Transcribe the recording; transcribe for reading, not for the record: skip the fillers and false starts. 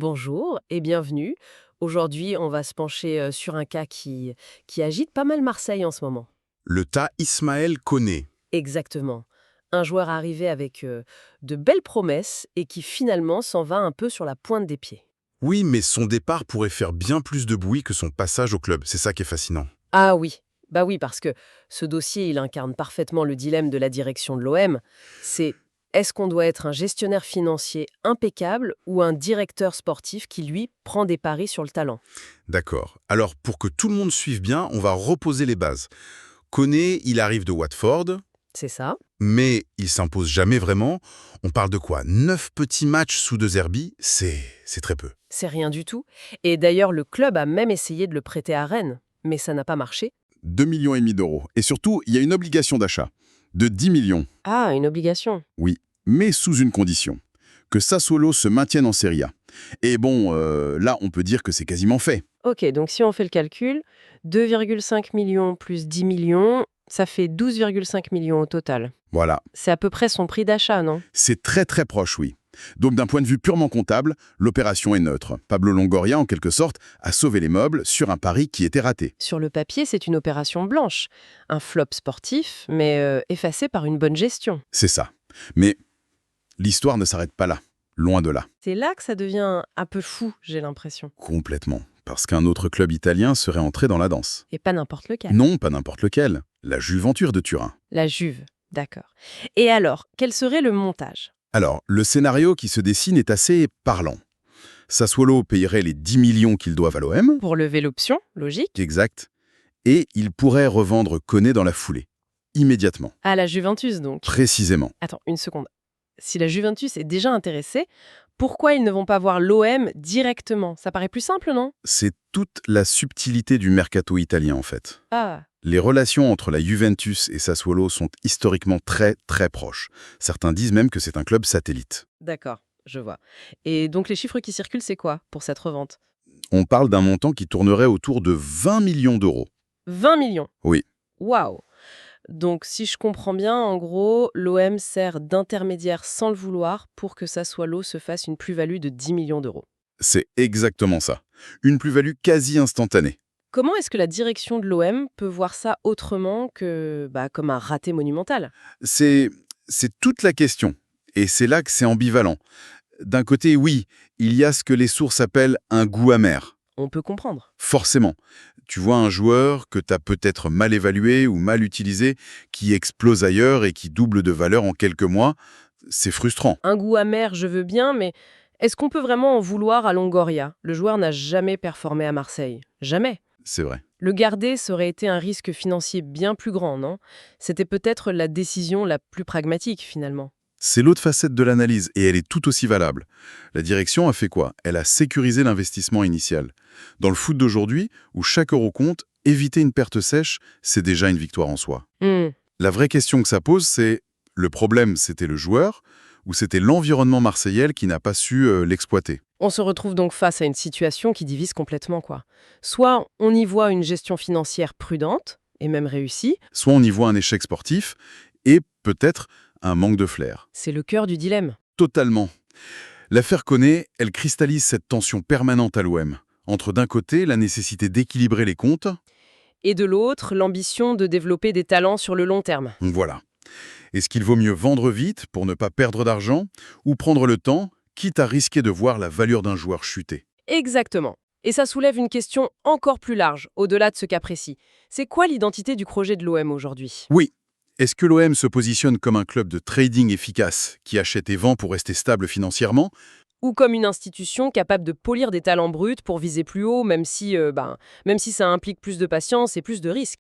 Bonjour et bienvenue. Aujourd'hui, on va se pencher sur un cas qui agite pas mal Marseille en ce moment. Le tas Ismaël Koné. Exactement. Un joueur arrivé avec de belles promesses et qui finalement s'en va un peu sur la pointe des pieds. Oui, mais son départ pourrait faire bien plus de bruit que son passage au club. C'est ça qui est fascinant. Ah oui, bah oui, parce que ce dossier, il incarne parfaitement le dilemme de la direction de l'OM. C'est est-ce qu'on doit être un gestionnaire financier impeccable ou un directeur sportif qui, lui, prend des paris sur le talent? D'accord. Alors, pour que tout le monde suive bien, on va reposer les bases. Koné, il arrive de Watford, C'est ça. mais il s'impose jamais vraiment. On parle de quoi? 9 petits matchs sous 2 Herbie, c'est très peu. C'est rien du tout. Et d'ailleurs, le club a même essayé de le prêter à Rennes, mais ça n'a pas marché. 2,5 millions d'euros. Et surtout, il y a une obligation d'achat de 10 millions. Ah, une obligation. Oui, mais sous une condition, que Sassuolo se maintienne en Serie A. Et bon, là, on peut dire que c'est quasiment fait. Ok, donc si on fait le calcul, 2,5 millions plus 10 millions, ça fait 12,5 millions au total. Voilà, C'est à peu près son prix d'achat, non? c'est très très proche, oui. Donc d'un point de vue purement comptable, l'opération est neutre. Pablo Longoria, en quelque sorte, a sauvé les meubles sur un pari qui était raté. Sur le papier, c'est une opération blanche. Un flop sportif, mais effacé par une bonne gestion. C'est ça. Mais l'histoire ne s'arrête pas là. Loin de là. C'est là que ça devient un peu fou, j'ai l'impression. Complètement. Parce qu'un autre club italien serait entré dans la danse. Et pas n'importe lequel. Non, pas n'importe lequel. La Juventus de Turin. La Juve, d'accord. Et alors, quel serait le montage? Alors, le scénario qui se dessine est assez parlant. Sassuolo payerait les 10 millions qu'ils doivent à l'OM. Pour lever l'option, logique. Exact. Et il pourrait revendre Koné dans la foulée. Immédiatement. À la Juventus, donc. Précisément. Attends, une seconde. Si la Juventus est déjà intéressée, pourquoi ils ne vont pas voir l'OM directement? Ça paraît plus simple, non? C'est toute la subtilité du mercato italien, en fait. Ah, Les relations entre la Juventus et Sassuolo sont historiquement très très proches. Certains disent même que c'est un club satellite. d'accord, je vois. Et donc les chiffres qui circulent, c'est quoi pour cette revente? On parle d'un montant qui tournerait autour de 20 millions d'euros. 20 millions. Oui, Waouh! Donc si je comprends bien, en gros, l'OM sert d'intermédiaire sans le vouloir pour que Sassuolo se fasse une plus-value de 10 millions d'euros. c'est exactement ça. Une plus-value quasi instantanée. Comment est-ce que la direction de l'OM peut voir ça autrement que comme un raté monumental? C'est c'est toute la question. Et c'est là que c'est ambivalent. D'un côté, oui, il y a ce que les sources appellent un goût amer. On peut comprendre. Forcément. Tu vois un joueur que tu as peut-être mal évalué ou mal utilisé, qui explose ailleurs et qui double de valeur en quelques mois. C'est frustrant. Un goût amer, je veux bien, mais est-ce qu'on peut vraiment en vouloir à Longoria? Le joueur n'a jamais performé à Marseille. Jamais. C'est vrai. Le garder, ça aurait été un risque financier bien plus grand, non? C'était peut-être la décision la plus pragmatique, finalement. C'est l'autre facette de l'analyse, et elle est tout aussi valable. La direction a fait quoi? Elle a sécurisé l'investissement initial. Dans le foot d'aujourd'hui, où chaque euro compte, éviter une perte sèche, c'est déjà une victoire en soi. Hmm. La vraie question que ça pose, c'est le problème, c'était le joueur ou c'était l'environnement marseillais qui n'a pas su l'exploiter? On se retrouve donc face à une situation qui divise complètement, quoi. Soit on y voit une gestion financière prudente, et même réussie, Soit on y voit un échec sportif et peut-être un manque de flair. c'est le cœur du dilemme. Totalement. L'affaire Koné, elle cristallise cette tension permanente à l'OM, entre d'un côté la nécessité d'équilibrer les comptes, Et de l'autre, l'ambition de développer des talents sur le long terme. voilà. Est-ce qu'il vaut mieux vendre vite pour ne pas perdre d'argent ou prendre le temps, quitte à risquer de voir la valeur d'un joueur chuter? Exactement. Et ça soulève une question encore plus large, au-delà de ce cas précis. C'est quoi l'identité du projet de l'OM aujourd'hui? Oui. Est-ce que l'OM se positionne comme un club de trading efficace, qui achète et vend pour rester stable financièrement? Ou comme une institution capable de polir des talents bruts pour viser plus haut, même si ça implique plus de patience et plus de risques?